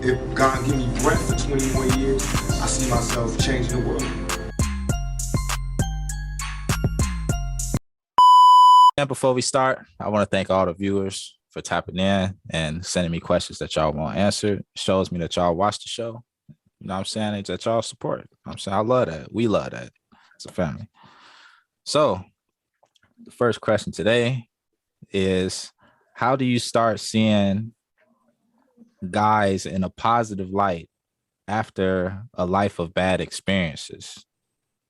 if God give me breath for 20 more years, I see myself changing the world. And before we start, I want to thank all the viewers for tapping in and sending me questions that y'all want answered. It shows me that y'all watch the show. You know what I'm saying? It's that y'all support. I'm saying I love that. We love that. It's a family. So the first question today is, how do you start seeing guys in a positive light after a life of bad experiences?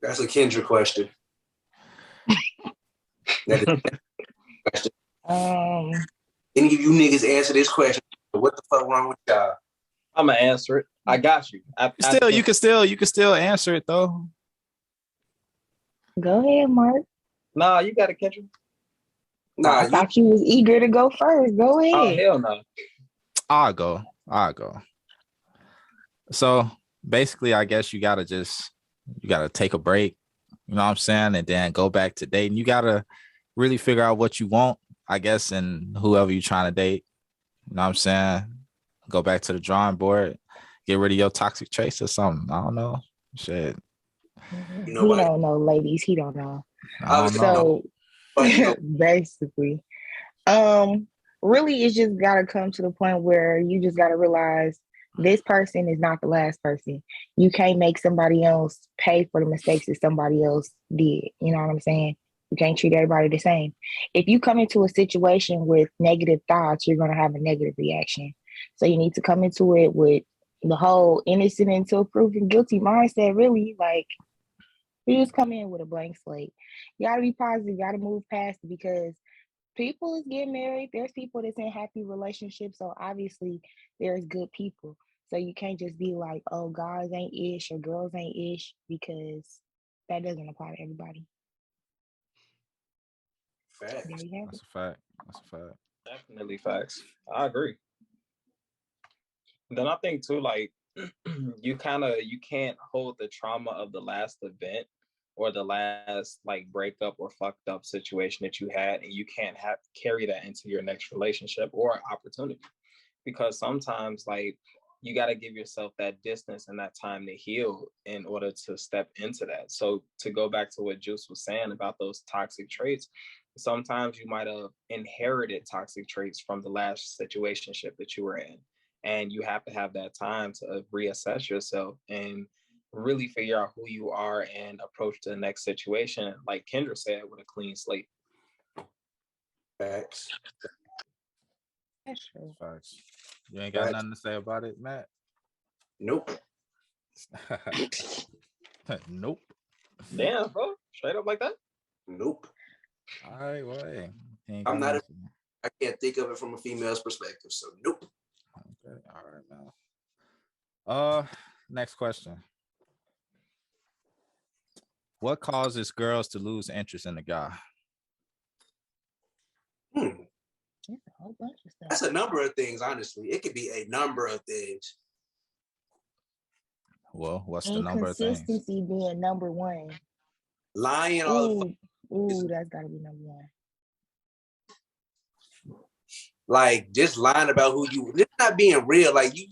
That's a Kendra question. That is a question. Any of you niggas answer this question? What the fuck wrong with y'all? I'm gonna answer it. I got you. You can still answer it though. Go ahead, Mark. Nah, you got it, Kendra. I thought you was eager to go first. Go ahead. Oh, hell no. I'll go. So basically, I guess you gotta take a break, you know what I'm saying, and then go back to dating. You gotta really figure out what you want, I guess, and whoever you're trying to date. You know what I'm saying? Go back to the drawing board, get rid of your toxic traits or something. I don't know. Shit. He don't know, ladies. He don't know. I don't know. So basically, really, it's just gotta come to the point where you just gotta realize this person is not the last person. You can't make somebody else pay for the mistakes that somebody else did. You know what I'm saying? You can't treat everybody the same. If you come into a situation with negative thoughts, you're going to have a negative reaction. So you need to come into it with the whole innocent until proven guilty mindset, really. Like, you just come in with a blank slate. You got to be positive. You got to move past it, because people is getting married. There's people that's in happy relationships. So obviously there's good people. So you can't just be like, oh, guys ain't ish or girls ain't ish, because that doesn't apply to everybody. Facts. There you have That's a fact. Definitely facts. I agree. Then I think too, like, you can't hold the trauma of the last event or the last like breakup or fucked up situation that you had, and you can't carry that into your next relationship or opportunity, because sometimes like you got to give yourself that distance and that time to heal in order to step into that. So to go back to what Juice was saying about those toxic traits, sometimes you might have inherited toxic traits from the last situationship that you were in. And you have to have that time to reassess yourself and really figure out who you are and approach the next situation, like Kendra said, with a clean slate. Facts. That's true. Facts. You ain't got nothing to say about it, Matt? Nope. Nope. Damn, bro. Straight up like that? Nope. All right, well, hey, I'm not. I can't think of it from a female's perspective, so nope. Okay, all right, now. Next question. What causes girls to lose interest in a guy? That's a whole bunch of stuff. That's a number of things, honestly. It could be a number of things. Well, what's the number of things? Inconsistency being number one. Lying all the that's gotta be number one. like just lying about who you. It's not being real. Like you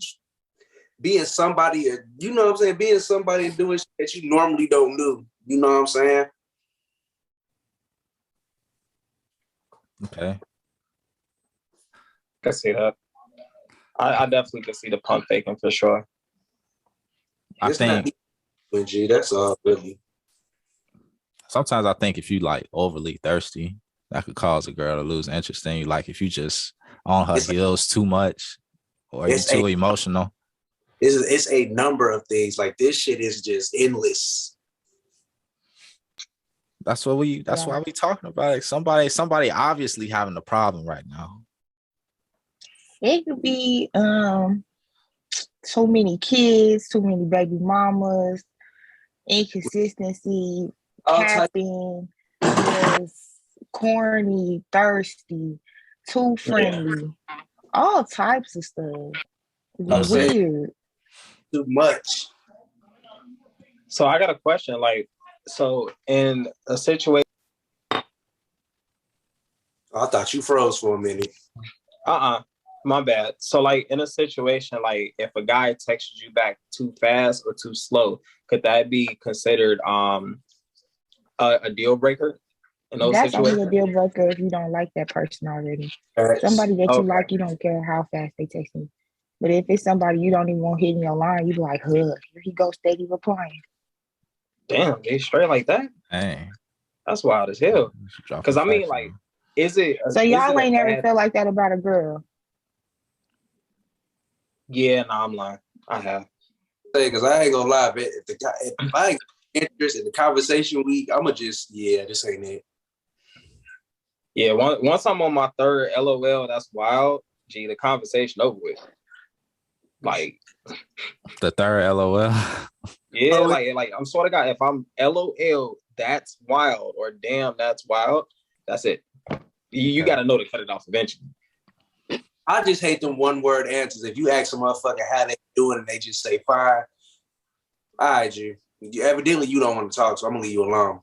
being somebody, you know what I'm saying? Being somebody and doing shit that you normally don't do. You know what I'm saying? Okay. I see that. I definitely can see the pump faking for sure. It's not G, that's all really. Sometimes I think if you like overly thirsty, that could cause a girl to lose interest in you. Like if you just on her heels too much, or you're too emotional. It's a number of things. Like this shit is just endless. That's why we talking about it. Somebody obviously having a problem right now. It could be too many kids, too many baby mamas, inconsistency, capping, just corny, thirsty, too friendly, all types of stuff. It's weird. Too much. So I got a question. Like, so in a situation, I thought you froze for a minute. My bad. So like in a situation, like if a guy texts you back too fast or too slow, could that be considered a deal breaker in those That's only a situations? deal breaker if you don't like that person already. Facts. Somebody that you Okay. like, you don't care how fast they text me. But if it's somebody you don't even want hitting your line, you be like, huh, here he goes steady replying. Damn, they straight like that? Hey, That's wild as hell. you should drop Because a I mean, fact like, on is it So is y'all it a ain't never bad? felt like that about a girl. Yeah, no, I'm lying. I have. Because I ain't gonna lie, if I ain't interested in the conversation week, I'ma just this ain't it. Yeah, once I'm on my third LOL, that's wild. Gee, the conversation over with. Like, the third LOL. yeah, like I'm sort of guy. If I'm LOL, that's wild, or damn, that's wild. That's it. You got to know to cut it off eventually. I just hate them one word answers. If you ask a motherfucker how they doing and they just say fine, all right, evidently you don't want to talk, so I'm gonna leave you alone.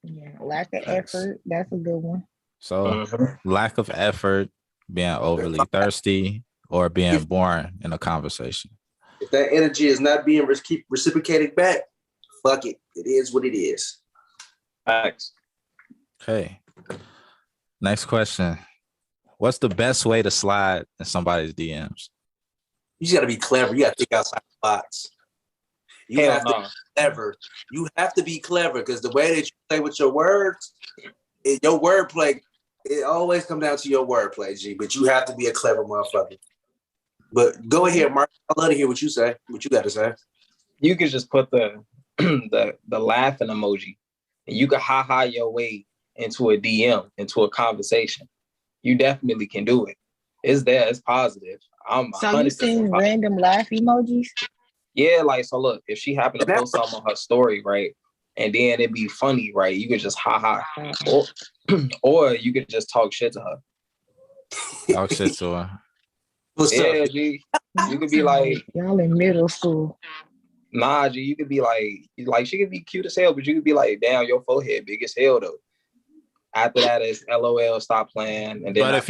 Yeah, lack of Thanks. effort. That's a good one. So lack of effort, being overly thirsty, or being boring in a conversation. If that energy is not being reciprocated back, fuck it. It is what it is. Facts. Okay. Next question. What's the best way to slide in somebody's DMs? You just gotta be clever. You gotta think outside the box. You Hell have to no. be clever. You have to be clever because the way that you play with your words, your wordplay, it always comes down to your wordplay, G. But you have to be a clever motherfucker. But go ahead, Mark. I'd love to hear what you say. What you got to say? You could just put the the laughing emoji, and you could ha your way into a DM, into a conversation. You definitely can do it. It's there. It's positive. I'm So you 100% seen positive. random laugh emojis? Yeah, like, so look, if she happened to post something on her story, right, and then it'd be funny, right, you could just or you could just talk shit to her. Talk shit to her. What's Yeah, up? G. You could be like, y'all in middle school. nah, G. You could be like she could be cute as hell, but you could be like, damn, your forehead big as hell though. After that is LOL, stop playing, and then. But if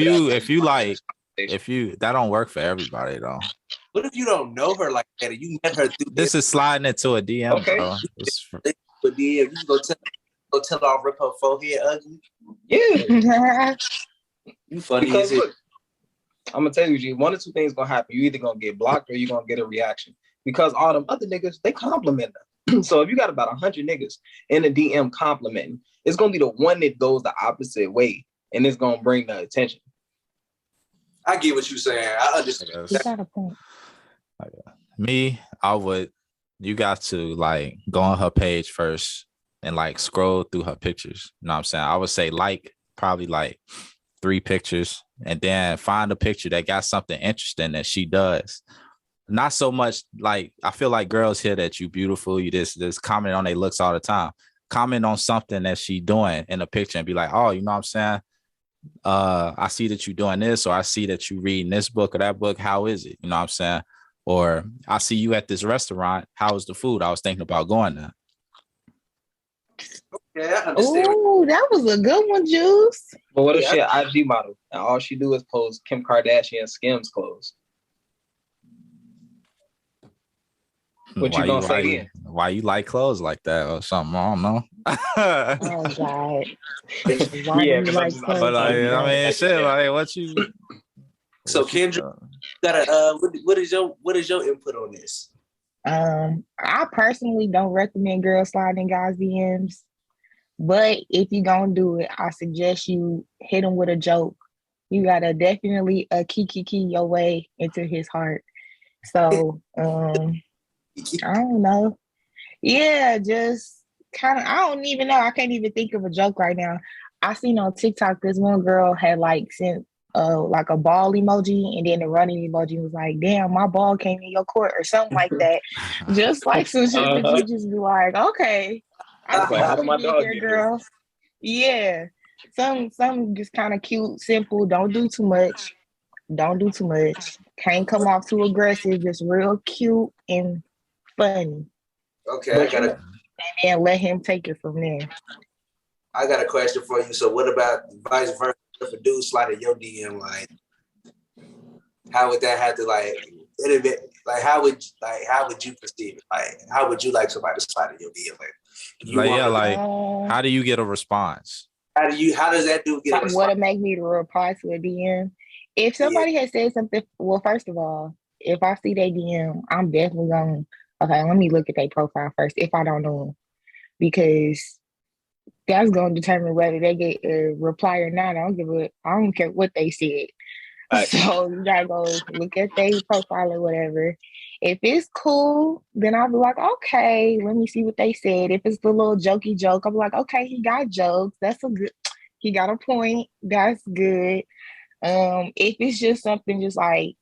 you like, that don't work for everybody though. What if you don't know her like that and you met her through This is sliding into a DM, Okay. bro. But then you go tell her rip her forehead ugly. Yeah. You funny Because as it. look, I'm gonna tell you, G, one or two things gonna happen. You either gonna get blocked or you gonna get a reaction. Because all them other niggas, they compliment them. So if you got about 100 niggas in the DM complimenting, it's gonna be the one that goes the opposite way, and it's gonna bring the attention. I get what you're saying. I understand. You got a point. Me, you got to like go on her page first and like scroll through her pictures. You know what I'm saying? I would say probably like 3 pictures and then find a picture that got something interesting that she does. Not so much like, I feel like girls hear that you beautiful, you just comment on their looks all the time. Comment on something that she doing in a picture and be like, oh, you know what I'm saying? I see that you're doing this, or I see that you reading this book or that book. How is it? You know what I'm saying? Or I see you at this restaurant. How is the food? I was thinking about going there. Yeah, I understand. Oh, that was a good one, Juice. But what if she an IG model and all she do is post Kim Kardashian Skims clothes? What you gonna say then? Why you like clothes like that or something? I don't know. Oh God. Why Yeah, do you like but clothes like, like I mean, that? shit. Like, what you? So Kendrick, gotta what is your input on this? I personally don't recommend girls sliding guys' DMs, but if you gonna do it, I suggest you hit him with a joke. You gotta definitely key your way into his heart. So I don't know. Yeah, just kind of. I don't even know. I can't even think of a joke right now. I seen on TikTok this one girl had like sent like a ball emoji, and then the running emoji was like, "Damn, my ball came in your court" or something like that. Just like some shit that you just be like, "Okay, I see How did my what you did dog there, get girl." Yeah, some just kind of cute, simple. Don't do too much. Don't do too much. Can't come off too aggressive. Just real cute and funny. Okay, And then let him take it from there. I got a question for you. So what about vice versa? If a dude slide in your DM like, How would that have to like? Like how would you perceive it? Like how would you like somebody to slide in your DM? Like you Like, want yeah, to? like, Um, how do you get a response? How does that dude get a what response? to make me to reply to a DM? If Yeah, somebody has said something, well, first of all, if I see their DM, I'm definitely going. Okay, let me look at their profile first. If I don't know them, because that's going to determine whether they get a reply or not. I don't care what they said. Like, So you gotta go look at their profile or whatever. If it's cool, then I'll be like, okay, let me see what they said. If it's the little jokey joke, I'm like, okay, he got jokes. That's a good. He got a point. That's good. If it's just something just like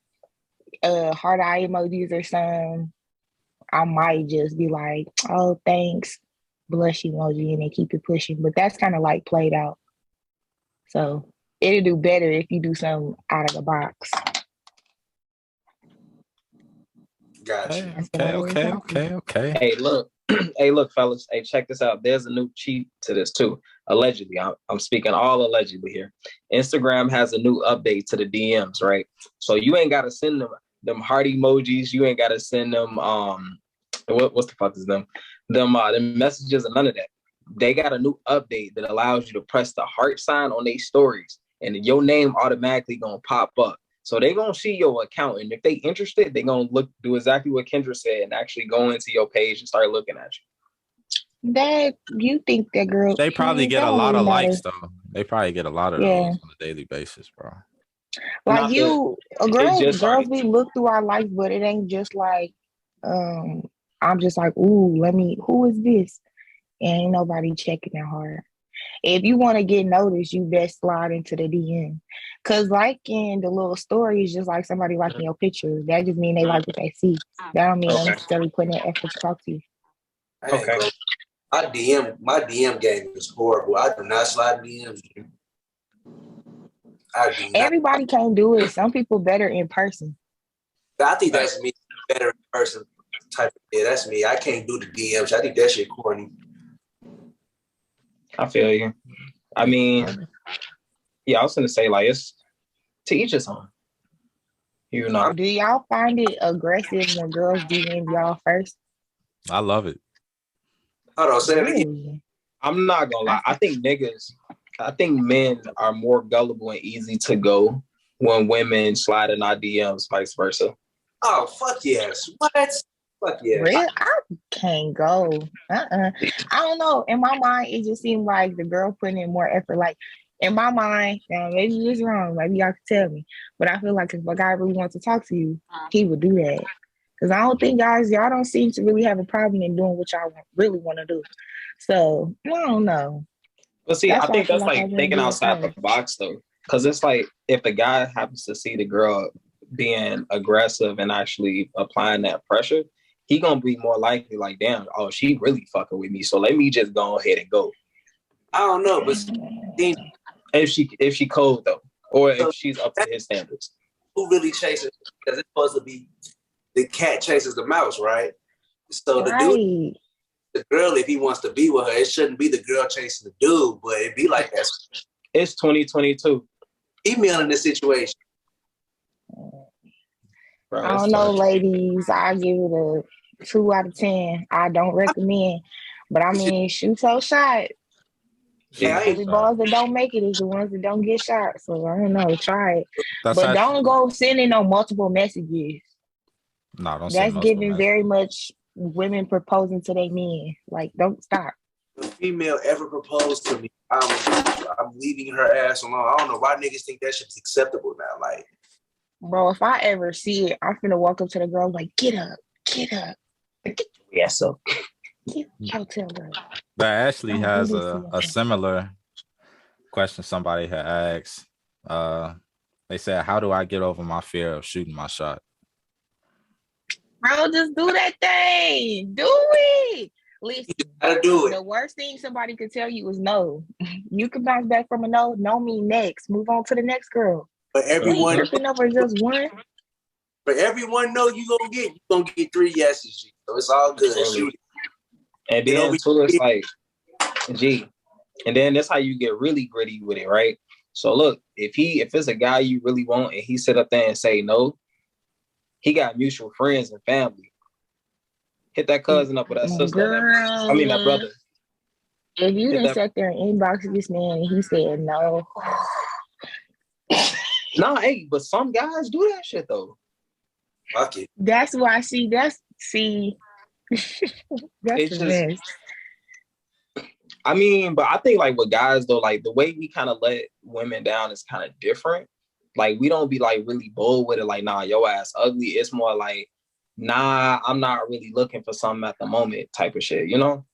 heart eye emojis or something, I might just be like, oh, thanks, blush emoji, and then keep it pushing. But that's kind of like played out. So it'll do better if you do something out of the box. got you. Okay, That's what I okay, really okay, thought. okay, okay. hey, look, hey, look, fellas. Hey, check this out. There's a new cheat to this too. Allegedly, I'm speaking all allegedly here. Instagram has a new update to the DMs, right? So you ain't gotta send them heart emojis. You ain't gotta send them what's the fuck is them messages and none of that. They got a new update that allows you to press the heart sign on their stories, and your name automatically gonna pop up. So they gonna see your account, and if they interested, they gonna do exactly what Kendra said and actually go into your page and start looking at you. That you think that girl? They probably That get a don't lot really of matter. likes though. They probably get a lot of Yeah, those on a daily basis, bro. like Not the you, it just girls started. be look through our likes, but it ain't just like, um, I'm just like, ooh, let me. Who is this? And ain't nobody checking that hard. If you want to get noticed, you best slide into the DM. Cause liking the little story is just like somebody liking your picture. That just mean they like what they see. That don't mean they Okay. necessarily putting in effort to talk to you. I ain't Okay. gonna. My DM game is horrible. I do not slide DMs. I do not. Everybody can't do it. Some people better in person. I think that's me. Better in person type of. Yeah, that's me. I can't do the DMs. I think that shit corny. I feel you. I mean, yeah, I was gonna say like it's to each his own. You know, Do y'all find it aggressive when girls DM y'all first? I love it. Hold on, say that again. Really? I'm not gonna lie. I think men are more gullible and easy to go when women slide in our DMs, vice versa. Oh fuck yes. What? Fuck yes. Real? I can't go. I don't know. In my mind, it just seemed like the girl putting in more effort. Like in my mind, now maybe it's wrong. Maybe y'all can tell me. But I feel like if a guy really wants to talk to you, he would do that. Because I don't think y'all don't seem to really have a problem in doing what y'all really want to do. So I don't know. But see, That's I why I think feel that's like I like wouldn't thinking do it outside the first. box though. Cause it's like if the guy happens to see the girl being aggressive and actually applying that pressure, he gonna be more likely like, damn, oh, she really fucking with me. So let me just go ahead and go. I don't know, but If she cold though, or if so she's up to his standards. who really chases? Because it's supposed to be the cat chases the mouse, right? So the dude, Right. the girl, if he wants to be with her, it shouldn't be the girl chasing the dude, but it be like that. It's 2022. Email in this situation. Bro, I it's don't know, 2022. ladies. I give it a 2 out of 10. I don't recommend, but I mean, shoot your shot. Hey, I ain't Only balls that don't make it is the ones that don't get shot. So I don't know. Try it, That's but actually don't go sending no multiple messages. no, don't send That's multiple giving messages. very much women proposing to their men. Like, don't stop. if a female ever proposed to me, I'm leaving her ass alone. I don't know why niggas think that shit's acceptable now. Like, Bro, if I ever see it, I'm finna walk up to the girl like, get up, get up. Yeah, so Yo, tell her. That actually Don't do has this to a yourself. similar question somebody had asked. They said, how do I get over my fear of shooting my shot? Bro, just do that thing. Do it. Listen, gotta do it. the worst thing somebody could tell you is no. You can bounce back from a no. No mean next. Move on to the next girl. But You ain't everyone, tripping over just one. but everyone know you gonna get 3 yeses. G. So it's all good. Shoot it. and Get then over too, it's it. like, gee, and then that's how you get really gritty with it, right? So look, if it's a guy you really want and he sit up there and say no, he got mutual friends and family. Hit that cousin up with that sister. That brother. If you didn't sit there and inbox this man and he said no. Nah, hey, but some guys do that shit though. Fuck it. That's why that's It's the just, best. I mean, but I think like with guys though, like the way we kind of let women down is kind of different. Like we don't be like really bold with it, like, nah, your ass ugly. It's more like, nah, I'm not really looking for something at the moment type of shit, you know?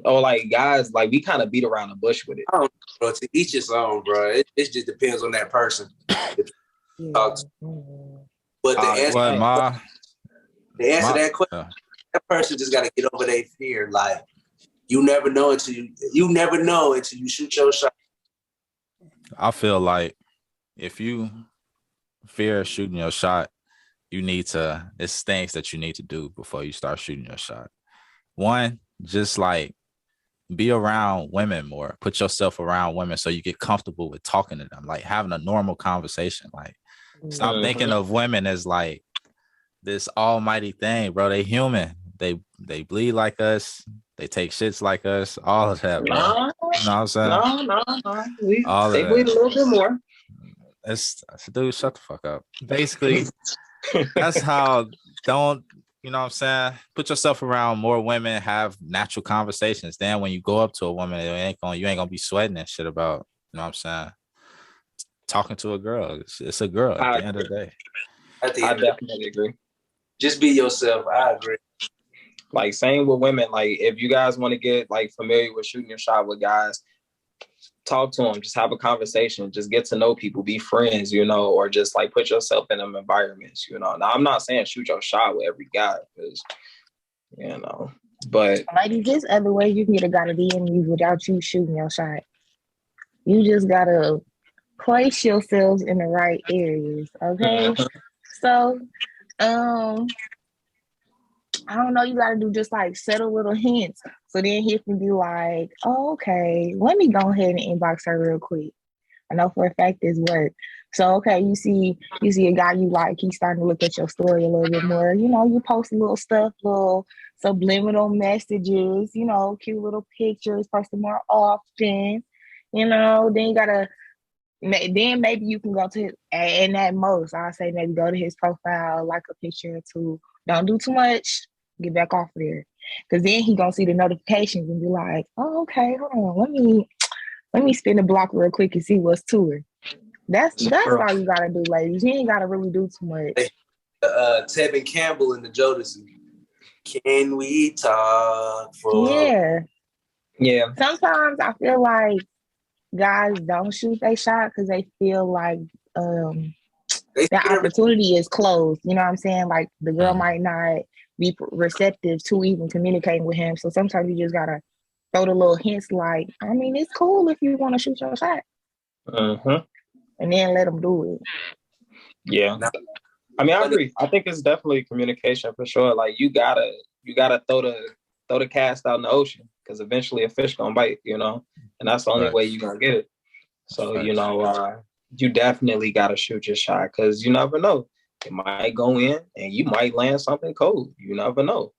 Or like guys, like we kind of beat around the bush with it. I don't know, bro. To each his own, bro. It just depends on that person. Yeah. But the answer to that question, that person just got to get over their fear. Like you never know until you shoot your shot. I feel like if you fear shooting your shot, it's things that you need to do before you start shooting your shot. One, just like be around women more, put yourself around women so you get comfortable with talking to them, like having a normal conversation. Like stop thinking of women as like this almighty thing, bro. They human. They bleed like us. They take shits like us. All of that, bro. You know what I'm saying? No. They bleed a little bit more. Dude, shut the fuck up. Basically, that's how you know what I'm saying? Put yourself around more women, have natural conversations. Then when you go up to a woman, you ain't gonna be sweating and shit about, you know what I'm saying? Talking to a girl. It's a girl at the end of the day. I definitely agree. Just be yourself. I agree. Like same with women. Like if you guys want to get like familiar with shooting your shot with guys, talk to them, just have a conversation, just get to know people, be friends, you know, or just like put yourself in them environments, you know. Now I'm not saying shoot your shot with every guy because, you know, but like there's other ways you can get a guy to DM you without you shooting your shot. You just gotta place yourselves in the right areas, okay? So, I don't know, you gotta do just like subtle little hints. So then he can be like, oh, okay, let me go ahead and inbox her real quick. I know for a fact this work. So okay, you see a guy you like, he's starting to look at your story a little bit more. You know, you post a little stuff, little subliminal messages, you know, cute little pictures, posting more often. You know, then then maybe you can go to his, and at most, I say maybe go to his profile, like a picture or two. Don't do too much. Get back off of there, because then he gonna see the notifications and be like, "Oh, okay, hold on, let me spin the block real quick and see what's to her." That's all you gotta do, ladies. You ain't gotta really do too much. Tevin Campbell and the Jodeci. Can we talk for? Yeah. Sometimes I feel like guys don't shoot their shot because they feel like that opportunity is closed. You know what I'm saying? Like the girl might not be receptive to even communicating with him. So sometimes you just gotta throw the little hints like, I mean, it's cool if you want to shoot your shot. And then let them do it. Yeah. I mean, I agree. I think it's definitely communication for sure. Like you gotta throw the cast out in the ocean because eventually a fish gonna bite, you know, and that's the only way you're gonna get it. So, you know, you definitely gotta shoot your shot because you never know. It might go in and you might land something cold. You never know.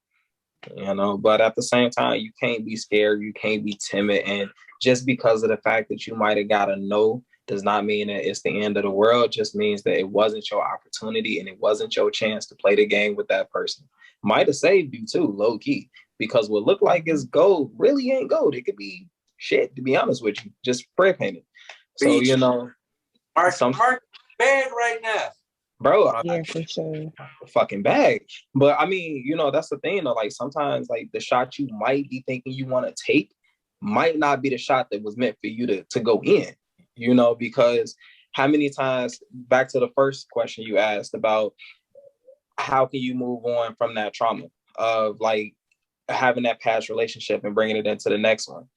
You know, but at the same time, you can't be scared, you can't be timid. And just because of the fact that you might have got a no does not mean that it's the end of the world. It just means that it wasn't your opportunity and it wasn't your chance to play the game with that person. Might have saved you too, low key, because what looked like is gold really ain't gold. It could be shit, to be honest with you, just spray painted. So, you know, Mark bad right now. Bro, yeah, for sure. Fucking bag. But I mean, you know, that's the thing though. Like sometimes like the shot you might be thinking you want to take might not be the shot that was meant for you to go in, you know, because how many times, back to the first question you asked about how can you move on from that trauma of like having that past relationship and bringing it into the next one.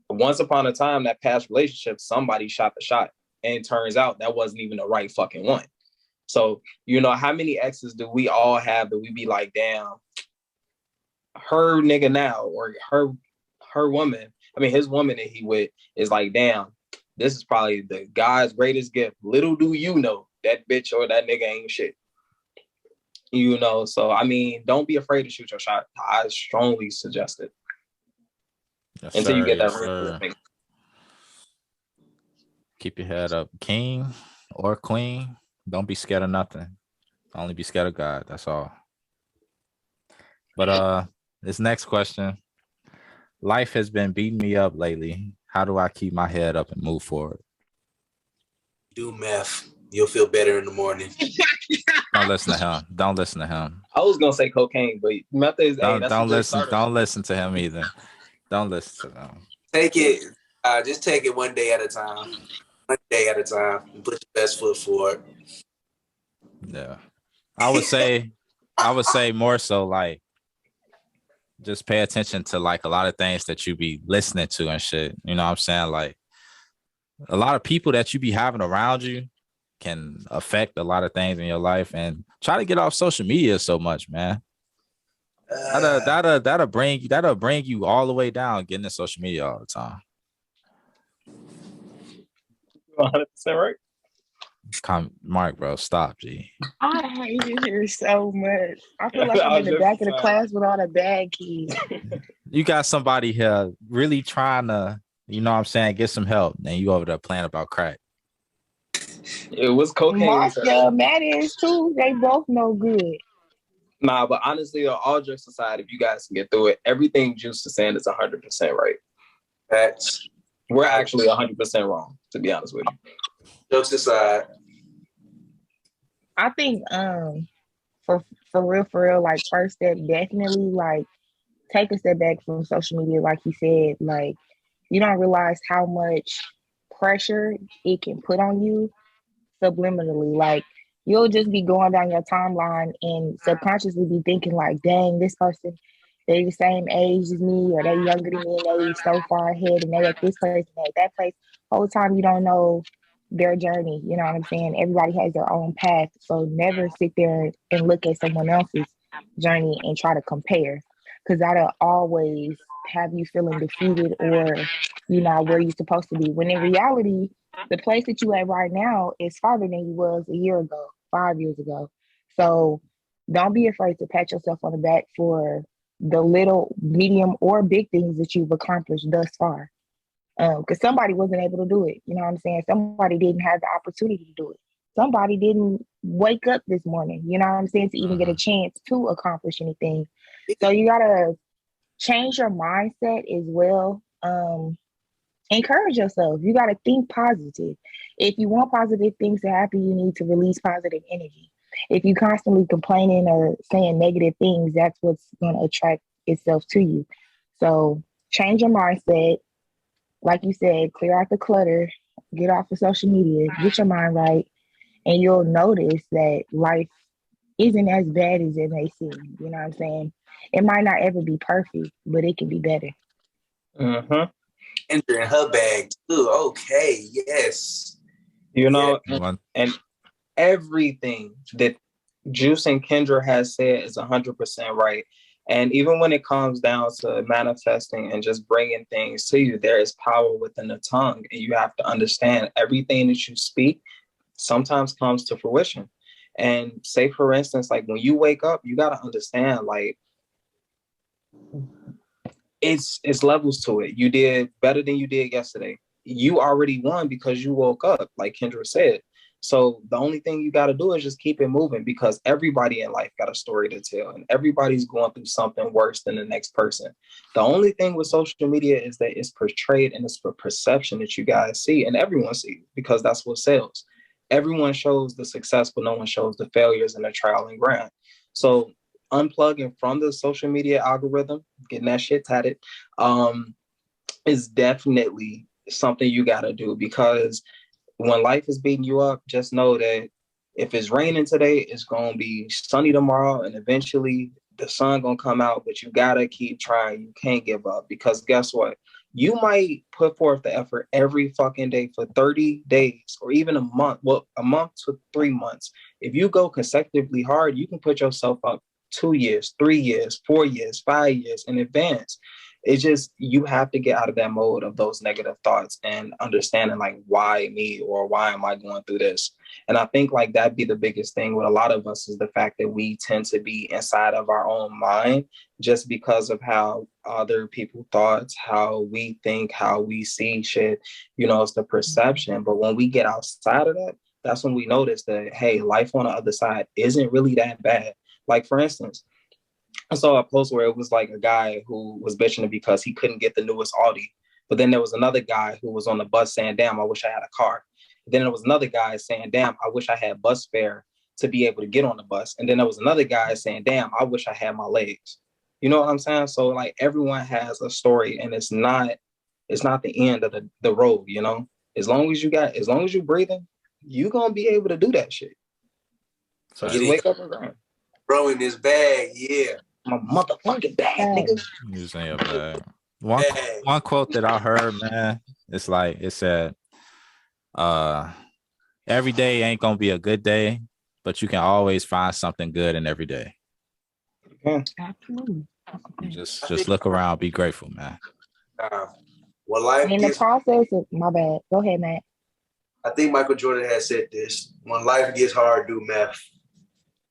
Once upon a time, that past relationship, somebody shot the shot and it turns out that wasn't even the right fucking one. So, you know, how many exes do we all have that we be like, damn, her nigga now or her woman, I mean, his woman that he with is like, damn, this is probably the God's greatest gift. Little do you know that bitch or that nigga ain't shit. You know, so I mean, don't be afraid to shoot your shot. I strongly suggest it. Yes, Until you sir, get that yes, real sir. thing. Keep your head up, king or queen. Don't be scared of nothing. Only be scared of God. That's all. But this next question. Life has been beating me up lately. How do I keep my head up and move forward? Do meth. You'll feel better in the morning. Don't listen to him. Don't listen to him. I was gonna say cocaine, but meth is Don't listen. Don't listen to him either. Don't listen to him. Take it. Just take it one day at a time. One day at a time. And put your best foot forward. Yeah. I would say more so like just pay attention to like a lot of things that you be listening to and shit. You know what I'm saying? Like a lot of people that you be having around you can affect a lot of things in your life, and try to get off social media so much, man. That'll bring you all the way down getting in social media all the time. 100% right. Mark, bro, stop, G. I hate it here so much. I feel like I'm in the back of the class with all the bad kids. You got somebody here really trying to, you know what I'm saying, get some help, and you over there playing about crack. It was cocaine. Marsha, Matt is too. They both no good. Nah, but honestly, all jokes aside, if you guys can get through it, everything Juice is saying is 100% right. Facts. We're actually 100% wrong, to be honest with you. Jokes aside. I think for real, like first step, definitely like take a step back from social media, like you said. Like you don't realize how much pressure it can put on you subliminally. Like you'll just be going down your timeline and subconsciously be thinking like, dang, this person, they the same age as me, or they younger than me and they so far ahead and they at this place and they at that place. Whole time you don't know their journey. You know what I'm saying? Everybody has their own path. So never sit there and look at someone else's journey and try to compare. Cause that'll always have you feeling defeated or you're not where you're supposed to be. When in reality, the place that you at right now is farther than you was a year ago, 5 years ago. So don't be afraid to pat yourself on the back for the little, medium, or big things that you've accomplished thus far. Because somebody wasn't able to do it. You know what I'm saying? Somebody didn't have the opportunity to do it. Somebody didn't wake up this morning, you know what I'm saying, to even get a chance to accomplish anything. So you gotta change your mindset as well. Encourage yourself. You gotta think positive. If you want positive things to happen, you need to release positive energy. If you constantly complaining or saying negative things, that's what's gonna attract itself to you. So change your mindset. Like you said, clear out the clutter, get off of social media, get your mind right, and you'll notice that life isn't as bad as it may seem. You know what I'm saying? It might not ever be perfect, but it can be better. Mm-hmm. Enter in her bag too. Okay, yes. You know, and everything that Juice and Kendra has said is 100% right. And even when it comes down to manifesting and just bringing things to you, there is power within the tongue. And you have to understand everything that you speak sometimes comes to fruition. And say, for instance, like when you wake up, you got to understand, like, it's levels to it. You did better than you did yesterday. You already won because you woke up, like Kendra said. So the only thing you got to do is just keep it moving, because everybody in life got a story to tell and everybody's going through something worse than the next person. The only thing with social media is that it's portrayed and it's the perception that you guys see and everyone sees, because that's what sells. Everyone shows the success, but no one shows the failures and the trial and grind. So unplugging from the social media algorithm, getting that shit tatted, is definitely something you got to do, because when life is beating you up, just know that if it's raining today, it's going to be sunny tomorrow, and eventually the sun going to come out, but you got to keep trying. You can't give up, because guess what? You might put forth the effort every fucking day for 30 days or even a month, well, a month to 3 months. If you go consecutively hard, you can put yourself up 2 years, 3 years, 4 years, 5 years in advance. It's just, you have to get out of that mode of those negative thoughts and understanding like, why me, or why am I going through this? And I think like that'd be the biggest thing with a lot of us, is the fact that we tend to be inside of our own mind just because of how other people thoughts, how we think, how we see shit, it's the perception. But when we get outside of that, that's when we notice that, hey, life on the other side isn't really that bad. Like, for instance, I saw a post where it was like a guy who was bitching because he couldn't get the newest Audi. But then there was another guy who was on the bus saying, damn, I wish I had a car. Then there was another guy saying, damn, I wish I had bus fare to be able to get on the bus. And then there was another guy saying, damn, I wish I had my legs. You know what I'm saying? So like, everyone has a story, and it's not the end of the road, As long as you're breathing, you're gonna be able to do that shit. So just wake up and run. Bro, in this bag, yeah. My motherfucking bag, nigga. You saying your bag. One quote that I heard, man, it's like, it said, every day ain't gonna be a good day, but you can always find something good in every day. Yeah. Absolutely. Just look around, be grateful, man. Well, life In the process of, my bad. Go ahead, Matt. I think Michael Jordan has said this: when life gets hard, do math.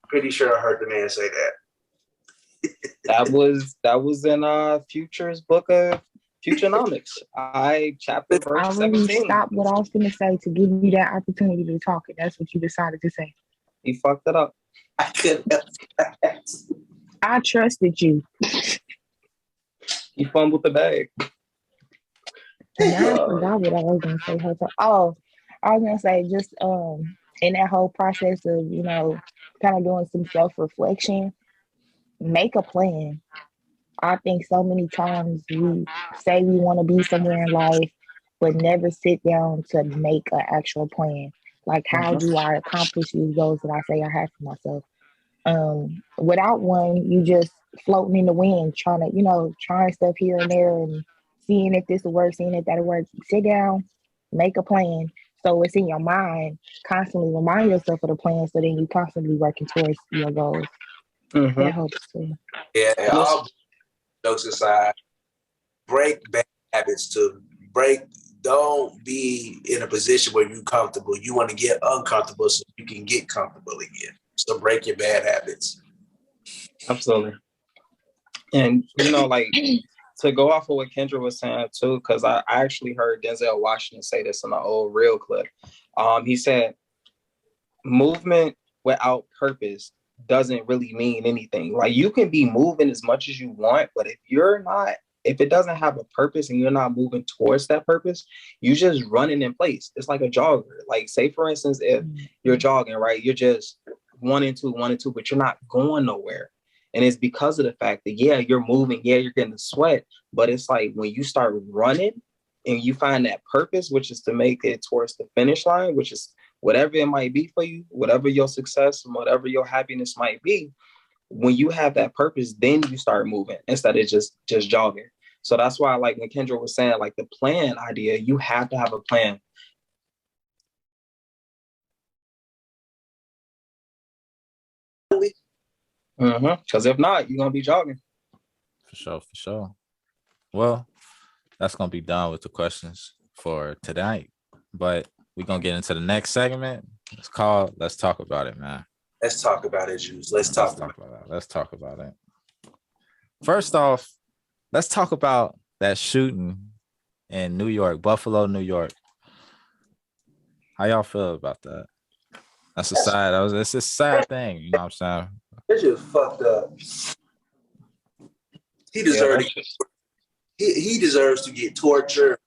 Pretty sure I heard the man say that. That was in Future's book of Futurenomics. Chapter verse I really 17. stopped what I was going to say to give you that opportunity to talk, and that's what you decided to say. He fucked it up. I couldn't help that. I trusted you. He fumbled the bag. Now I forgot what I was going to say. Oh, I was going to say, just in that whole process of, kind of doing some self-reflection, make a plan. I think so many times we say we want to be somewhere in life, but never sit down to make an actual plan. Like, how do I accomplish these goals that I say I have for myself? Without one, you just floating in the wind, trying to, trying stuff here and there and seeing if this will work, seeing if that'll work. Sit down, make a plan. So it's in your mind, constantly remind yourself of the plan, so then you constantly working towards your goals. That helps too. Yeah, all jokes aside, break bad habits too. Don't be in a position where you're comfortable. You want to get uncomfortable so you can get comfortable again. So break your bad habits. Absolutely. And, like, to go off of what Kendra was saying too, because I actually heard Denzel Washington say this in an old real clip. He said, movement without purpose doesn't really mean anything. Like, you can be moving as much as you want, but if it doesn't have a purpose and you're not moving towards that purpose, you just running in place. It's like a jogger. Like, say for instance, if you're jogging, right, you're just 1 and 2, 1 and 2, but you're not going nowhere. And it's because of the fact that, yeah, you're moving, yeah, you're getting the sweat, but it's like when you start running and you find that purpose, which is to make it towards the finish line, which is whatever it might be for you, whatever your success and whatever your happiness might be, when you have that purpose, then you start moving instead of just jogging. So that's why, like, when Kendra was saying, like, the plan idea, you have to have a plan. Because if not, you're going to be jogging. For sure. Well, that's going to be done with the questions for tonight. But we're going to get into the next segment. It's called Let's Talk About It, man. Let's talk about it, Juice. Let's talk about it. Let's talk about it. First off, let's talk about that shooting in New York, Buffalo, New York. How y'all feel about that? It's a sad thing, you know what I'm saying? It's just fucked up. He deserves he deserves to get tortured.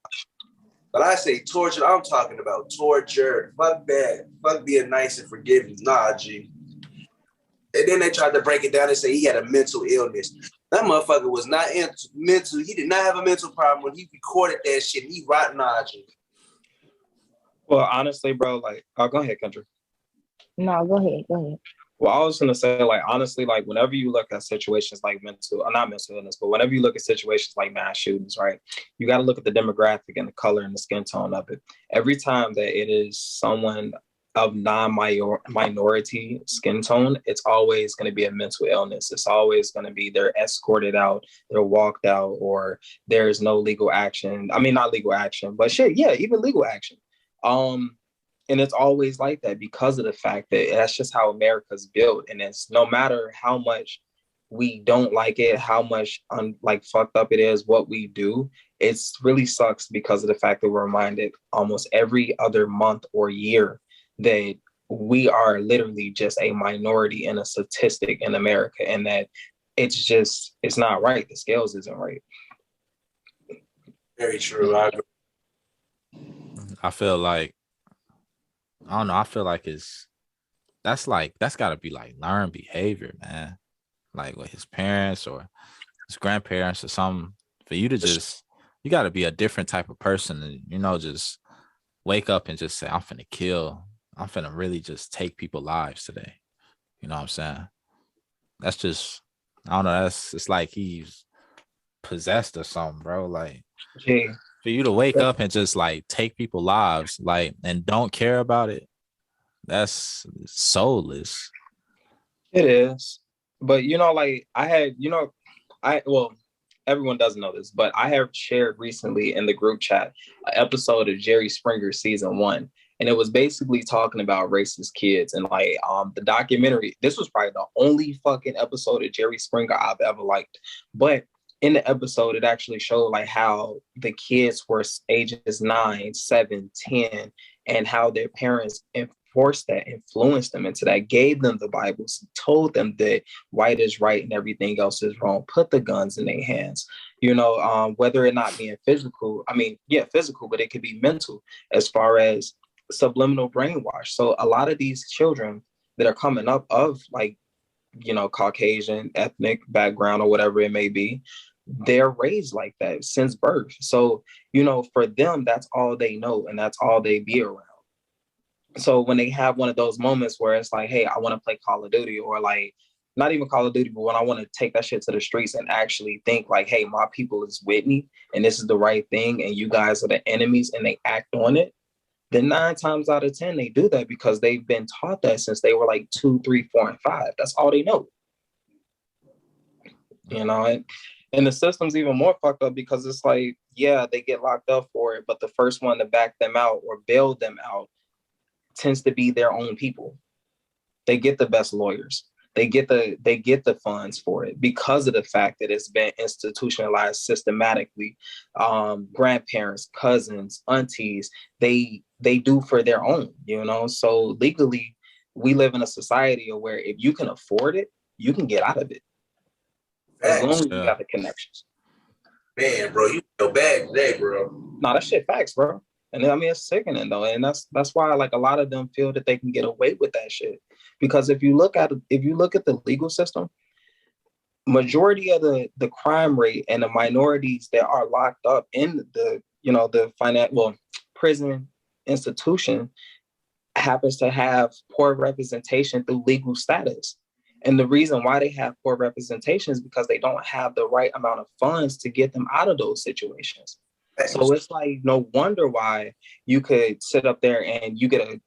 But I say tortured, I'm talking about torture. Fuck that. Fuck being nice and forgiving. Nah, G. And then they tried to break it down and say he had a mental illness. That motherfucker was not mental. He did not have a mental problem when he recorded that shit. He rotten, nah, G. Well, honestly, bro, like, go ahead, Kendra. No, go ahead. Well, I was going to say, like, honestly, like, whenever you look at situations like not mental illness, but whenever you look at situations like mass shootings, right, you got to look at the demographic and the color and the skin tone of it. Every time that it is someone of non-minority skin tone, it's always going to be a mental illness. It's always going to be they're escorted out, they're walked out, or there's no legal action. I mean, not legal action, but shit, yeah, even legal action. And it's always like that because of the fact that that's just how America's built. And it's no matter how much we don't like it, how much like fucked up it is, what we do, it's really sucks because of the fact that we're reminded almost every other month or year that we are literally just a minority and a statistic in America, and that it's not right. The scales isn't right. Very true. I agree. I feel like, I don't know. I feel like that's got to be like learned behavior, man. Like with his parents or his grandparents or something. For you to just, you got to be a different type of person and, you know, just wake up and just say, I'm finna really just take people's lives today. You know what I'm saying? That's just, I don't know. It's like he's possessed or something, bro. Like, Gee, for you to wake up and just like take people's lives, like, and don't care about it, that's soulless. it is. But you know, like I had, you know, well, everyone doesn't know this, but I have shared recently in the group chat an episode of Jerry Springer season 1. And it was basically talking about racist kids and like the documentary. This was probably the only fucking episode of Jerry Springer I've ever liked. But in the episode, it actually showed like how the kids were ages 9, 7, 10, and how their parents enforced that, influenced them into that, gave them the Bibles, told them that white is right and everything else is wrong, put the guns in their hands, you know, whether or not being physical, I mean, yeah, physical, but it could be mental as far as subliminal brainwash. So a lot of these children that are coming up of like, you know, Caucasian ethnic background or whatever it may be, they're raised like that since birth. So, you know, for them, that's all they know and that's all they be around. So when they have one of those moments where it's like, hey, I want to play Call of Duty, or like not even Call of Duty, but when I want to take that shit to the streets and actually think like, hey, my people is with me and this is the right thing and you guys are the enemies, and they act on it, then 9 times out of 10, they do that because they've been taught that since they were like 2, 3, 4, and 5. That's all they know. You know, and the system's even more fucked up because it's like, yeah, they get locked up for it, but the first one to back them out or bail them out tends to be their own people. They get the best lawyers. They get the funds for it because of the fact that it's been institutionalized systematically. Grandparents, cousins, aunties, they do for their own, you know. So legally, we live in a society where if you can afford it, you can get out of it. As long as you got the connections. Man, bro, you feel bad today, bro. No, that shit facts, bro. And I mean, it's sickening though, and that's why like a lot of them feel that they can get away with that shit. Because if you look at the legal system, majority of the crime rate and the minorities that are locked up in the, you know, the prison institution happens to have poor representation through legal status. And the reason why they have poor representation is because they don't have the right amount of funds to get them out of those situations. So it's like no wonder why you could sit up there and you get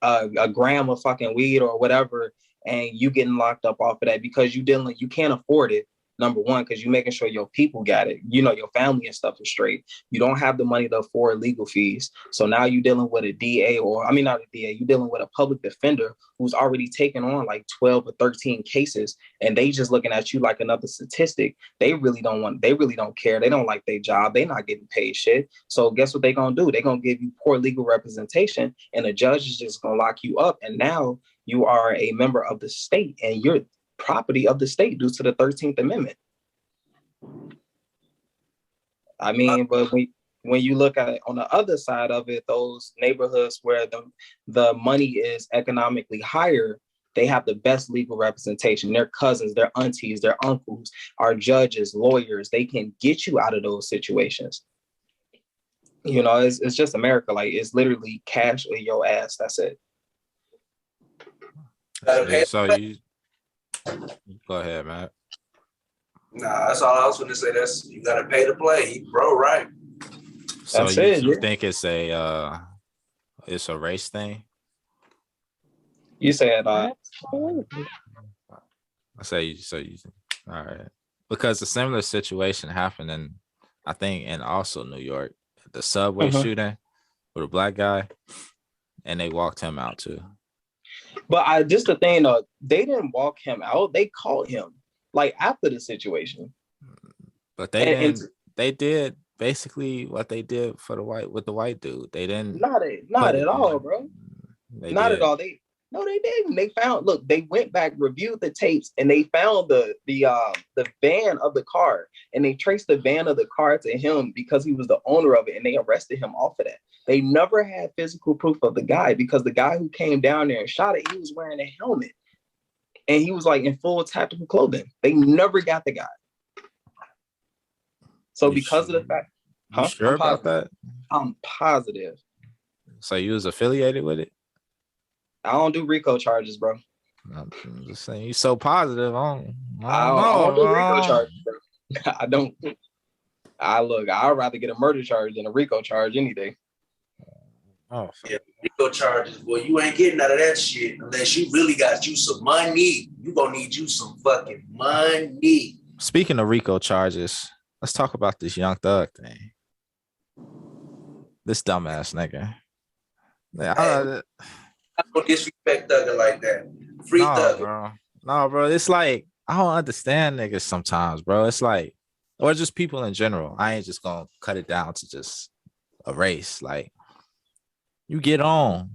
a gram of fucking weed or whatever, and you getting locked up off of that because you can't afford it. Number one, because you're making sure your people got it. You know, your family and stuff is straight. You don't have the money to afford legal fees. So now you're dealing with a DA, not a DA, you're dealing with a public defender who's already taken on like 12 or 13 cases, and they just looking at you like another statistic. They really don't care. They don't like their job. They're not getting paid shit. So guess what they're going to do? They're going to give you poor legal representation, and the judge is just going to lock you up. And now you are a member of the state, and you're property of the state due to the 13th Amendment. I mean, but when you look at it on the other side of it, those neighborhoods where the money is economically higher, they have the best legal representation. Their cousins, their aunties, their uncles are judges, lawyers. They can get you out of those situations. You know, it's just America. Like, it's literally cash in your ass. That's it. So you go ahead, man. Nah, that's all I was going to say. You got to pay to play, bro. Right? So That's you it, think it's a race thing? You said Absolutely. I say you. So you. All right. Because a similar situation happened in, I think, in also New York, the subway shooting with a black guy, and they walked him out too. But just the thing though, they didn't walk him out. They called him like after the situation. But they didn't. They did basically what they did for the white dude. They didn't. Not at all, bro. Not at all. They didn't. They went back, reviewed the tapes, and they found the van of the car, and they traced the van of the car to him because he was the owner of it, and they arrested him off of that. They never had physical proof of the guy because the guy who came down there and shot it, he was wearing a helmet, and he was like in full tactical clothing. They never got the guy. So because of the fact, you sure about that? I'm positive. So you was affiliated with it? I don't do RICO charges, bro. I'm just saying, you so positive. I don't do RICO charges, bro. I don't. I'd rather get a murder charge than a RICO charge any day. Oh, yeah, RICO charges, boy, you ain't getting out of that shit unless you really got you some money. You gonna need you some fucking money. Speaking of RICO charges, let's talk about this Young Thug thing. This dumbass nigga. I don't disrespect Thugger like that. Free Thugger. Bro. It's like, I don't understand niggas sometimes, bro. It's like, or just people in general. I ain't just gonna cut it down to just a race. Like, you get on.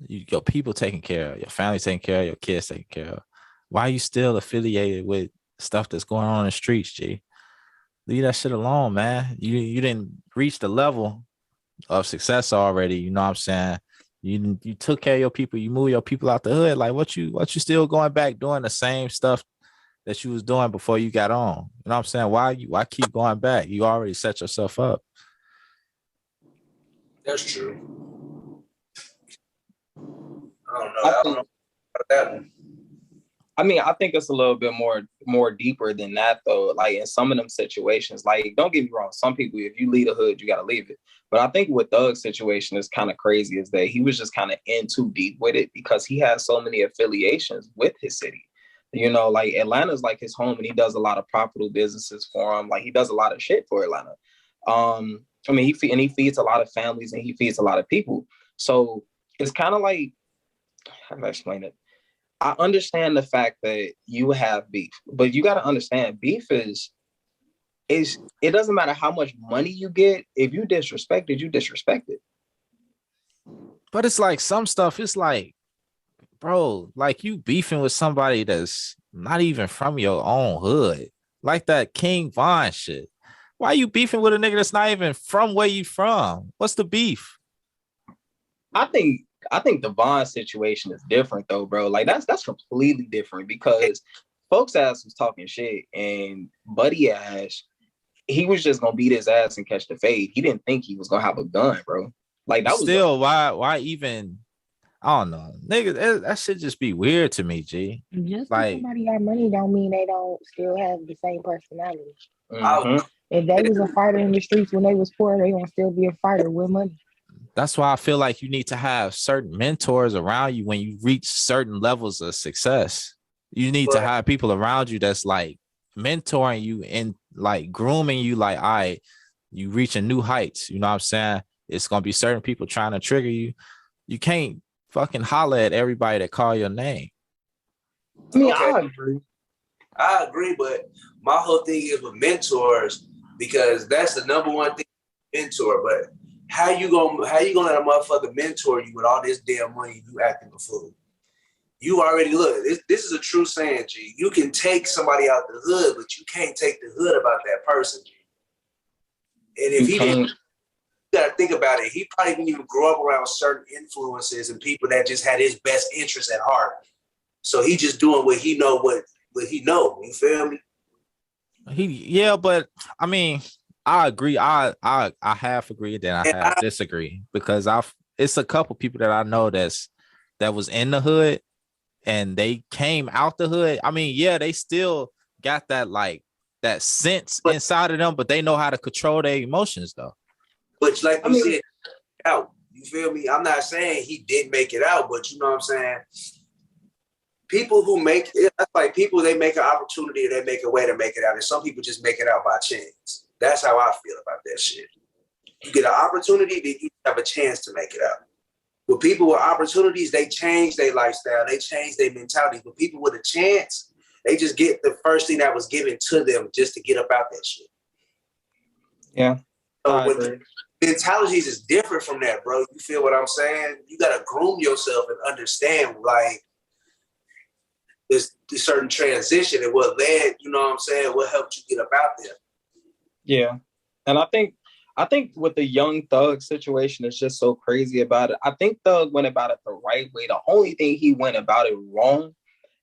Your people taken care of, your family taken care of, your kids taken care of. Why are you still affiliated with stuff that's going on in the streets, G? Leave that shit alone, man. You didn't reach the level of success already. You know what I'm saying? You took care of your people. You moved your people out the hood. Like, what you still going back doing the same stuff that you was doing before you got on? You know what I'm saying? Why keep going back? You already set yourself up. That's true. I don't know about that one. I mean, I think it's a little bit more deeper than that, though. Like in some of them situations, like, don't get me wrong, some people, if you leave the hood, you got to leave it. But I think with Thug's situation is kind of crazy is that he was just kind of in too deep with it because he has so many affiliations with his city. You know, like Atlanta's like his home and he does a lot of profitable businesses for him. Like he does a lot of shit for Atlanta. I mean, he feeds a lot of families and he feeds a lot of people. So it's kind of like, how do I explain it? I understand the fact that you have beef, but you got to understand beef is it doesn't matter how much money you get. If you disrespect it, you disrespect it. But it's like some stuff, it's like, bro, like you beefing with somebody that's not even from your own hood. Like that King Von shit. Why you beefing with a nigga that's not even from where you from? What's the beef? I think the Von situation is different though, bro. Like that's completely different because folks ass was talking shit and Buddy Ash, he was just gonna beat his ass and catch the fade. He didn't think he was gonna have a gun, bro. Like that was still why even I don't know, nigga. That should just be weird to me, G. Just like somebody got money don't mean they don't still have the same personality. Mm-hmm. If they was a fighter in the streets when they was poor, they gonna still be a fighter with money. That's why I feel like you need to have certain mentors around you when you reach certain levels of success. You need to have people around you that's like mentoring you and like grooming you. Like, all right, you reaching new heights. You know what I'm saying? It's gonna be certain people trying to trigger you. You can't fucking holler at everybody that call your name. I mean, I agree, but my whole thing is with mentors because that's the number one thing. Mentor, but how you gonna let a motherfucker mentor you with all this damn money you acting a fool? You already look. This is a true saying, G. You can take somebody out the hood, but you can't take the hood about that person, G. And if he didn't, you gotta think about it. He probably didn't even grow up around certain influences and people that just had his best interest at heart. So he just doing what he know, what he know. You feel me? But I mean, I agree. I half agree, then I half disagree because it's a couple people that I know that was in the hood and they came out the hood. I mean, yeah, they still got that like that sense inside of them, but they know how to control their emotions though. But like you said, out. You feel me? I'm not saying he didn't make it out, but you know what I'm saying? people who make it, that's like people, they make an opportunity, they make a way to make it out. And some people just make it out by chance. That's how I feel about that shit. You get an opportunity, then you have a chance to make it out. With people with opportunities, they change their lifestyle, they change their mentality. But people with a chance, they just get the first thing that was given to them just to get up out that shit. Yeah. So when mentalities is different from that, bro. You feel what I'm saying? You gotta groom yourself and understand like this certain transition and what led, you know what I'm saying, what helped you get up out there. Yeah. And I think with the Young Thug situation, it's just so crazy about it. I think Thug went about it the right way. The only thing he went about it wrong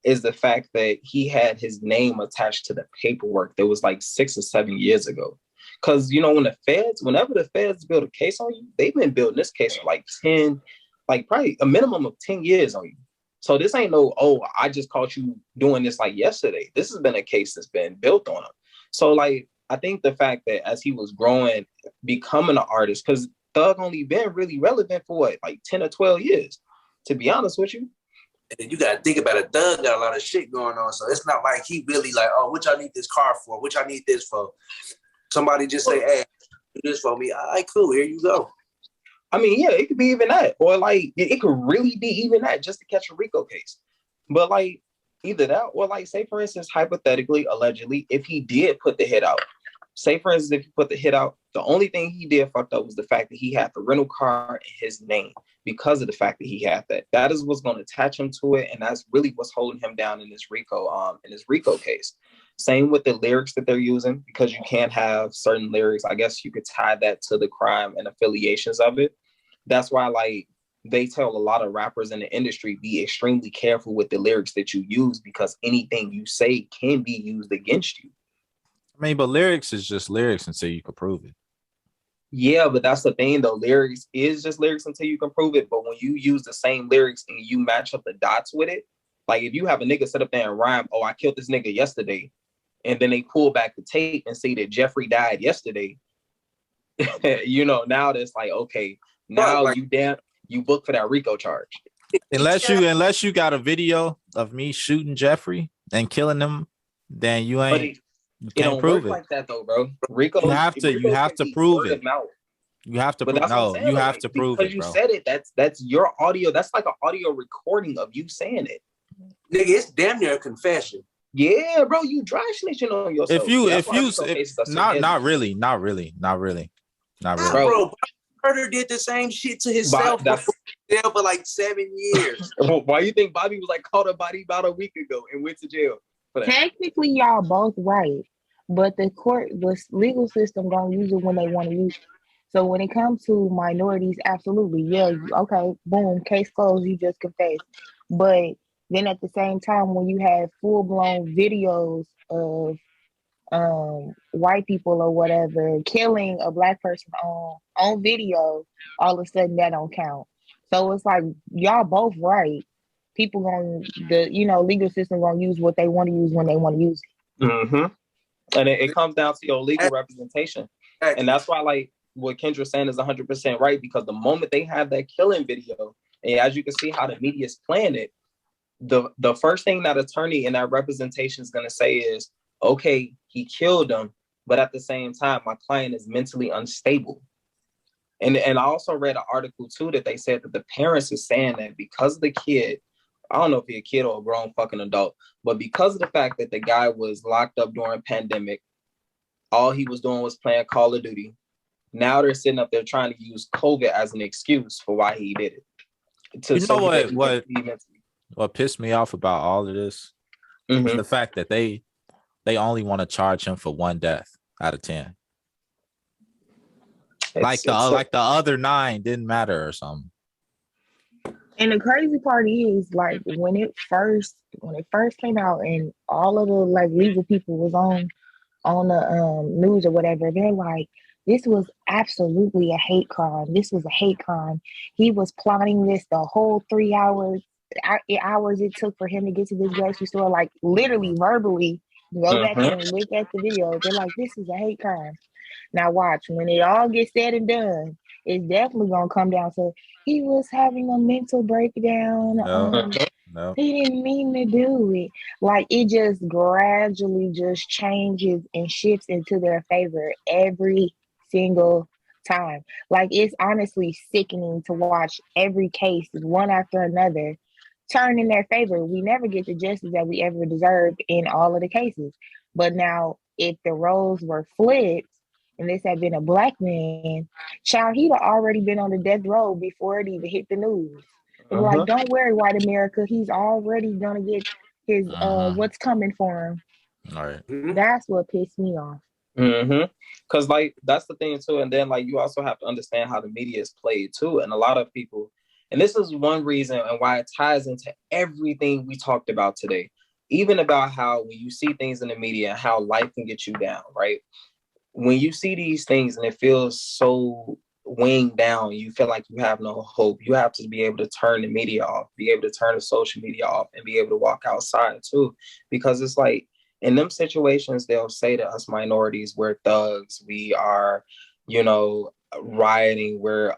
is the fact that he had his name attached to the paperwork that was like 6 or 7 years ago. Because, you know, whenever the feds build a case on you, they've been building this case for like 10, like probably a minimum of 10 years on you. So this ain't no, oh, I just caught you doing this like yesterday. This has been a case that's been built on him. So like, I think the fact that as he was growing, becoming an artist, because Thug only been really relevant for what, like 10 or 12 years, to be honest with you. And you got to think about it. Thug got a lot of shit going on. So it's not like he really like, oh, what y'all need this car for? What y'all need this for? Somebody just say, hey, do this for me. All right, cool. Here you go. I mean, yeah, it could be even that. Or like, it could really be even that just to catch a RICO case. But like, either that or like, say for instance, hypothetically, allegedly, if he did put the hit out, say for instance, if he put the hit out, the only thing he did fucked up was the fact that he had the rental car in his name because of the fact that he had that. That is what's going to attach him to it. And that's really what's holding him down in this RICO case. Same with the lyrics that they're using, because you can't have certain lyrics. I guess you could tie that to the crime and affiliations of it. That's why, like, they tell a lot of rappers in the industry, be extremely careful with the lyrics that you use, because anything you say can be used against you. I mean, but lyrics is just lyrics until you can prove it. Yeah, but that's the thing, though. Lyrics is just lyrics until you can prove it. But when you use the same lyrics and you match up the dots with it, like if you have a nigga sit up there and rhyme, oh, I killed this nigga yesterday, and then they pull back the tape and say that Jeffrey died yesterday, you know, now that's like, okay, now like, you book for that RICO charge. Unless you got a video of me shooting Jeffrey and killing him, then you can't prove it like that though, bro. RICO, you have to prove it. You have to prove you have to prove it, bro. Because you said it, that's your audio. That's like an audio recording of you saying it. Nigga, it's damn near a confession. Yeah, bro, you dry snitching on yourself. Not really. Bro, Carter did the same shit to himself for like 7 years. Why you think Bobby was like caught a body about a week ago and went to jail for that? Technically, y'all both right, but the legal system don't use it when they want to use it. So when it comes to minorities, absolutely, yeah, okay, boom, case closed, you just confessed. But then at the same time, when you have full-blown videos of white people or whatever killing a black person on video, all of a sudden that don't count. So it's like y'all both right. People legal system gonna use what they want to use when they want to use it. Mm-hmm. And it comes down to your legal representation. And that's why, like, what Kendra's saying is 100% right, because the moment they have that killing video, and as you can see how the media is playing it, the first thing that attorney and that representation is going to say is, okay, he killed him, but at the same time, my client is mentally unstable. And I also read an article too that they said that the parents are saying that because the kid, I don't know if he's a kid or a grown fucking adult, but because of the fact that the guy was locked up during pandemic, all he was doing was playing Call of Duty. Now they're sitting up there trying to use COVID as an excuse for why he did it. You know what pissed me off about all of this is the fact that they only want to charge him for 1 death out of 10. Like the other 9 didn't matter or something. And the crazy part is, like, when it first came out and all of the like legal people was on the news or whatever, they're like, this was absolutely a hate crime. This was a hate crime. He was plotting this the whole 3 hours it took for him to get to this grocery store, like literally verbally. Go back and look at the video. They're like, this is a hate crime. Now watch, when it all gets said and done, it's definitely gonna come down to he was having a mental breakdown. No. He didn't mean to do it. Like it just gradually just changes and shifts into their favor every single time. Like it's honestly sickening to watch every case one after another turn in their favor. We never get the justice that we ever deserved in all of the cases. But now if the roles were flipped and this had been a black man, child, he'd have already been on the death row before it even hit the news. Like, Uh-huh. don't worry, white America. He's already gonna get his Mhm. what's coming for him. All right. Mhm. That's what pissed me off. Because like that's the thing too, and then like you also have to understand how the media is played too, and a lot of people, and this is one reason and why it ties into everything we talked about today, even about how when you see things in the media and how life can get you down, right? When you see these things and it feels so weighing down, you feel like you have no hope. You have to be able to turn the media off, be able to turn the social media off, and be able to walk outside too. Because it's like in them situations, they'll say to us minorities, we're thugs, we are, you know, rioting, we're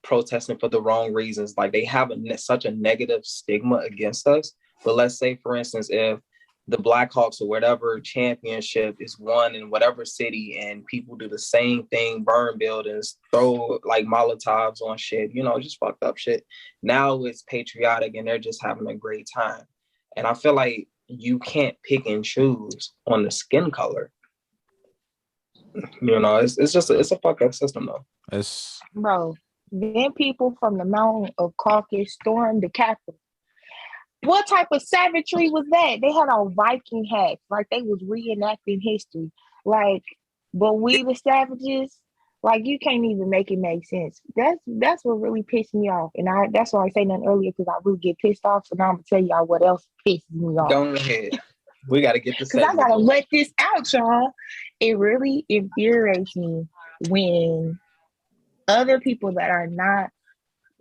protesting for the wrong reasons. Like they have such a negative stigma against us. But let's say, for instance, if the Blackhawks or whatever championship is won in whatever city and people do the same thing, burn buildings, throw like Molotovs on shit, you know, just fucked up shit. Now it's patriotic and they're just having a great time. And I feel like you can't pick and choose on the skin color. You know, it's just it's a fucked up system though. It's Bro, then people from the mountain of Caucasus stormed the Capitol. What type of savagery was that? They had on Viking hats, like they was reenacting history. Like, but we the savages, like you can't even make it make sense. That's what really pissed me off, and that's why I say nothing earlier because I really get pissed off. So now I'm gonna tell y'all what else pisses me off. Go ahead. We got to get the Because I segment gotta going. let this out, y'all. It really infuriates me when other people that are not,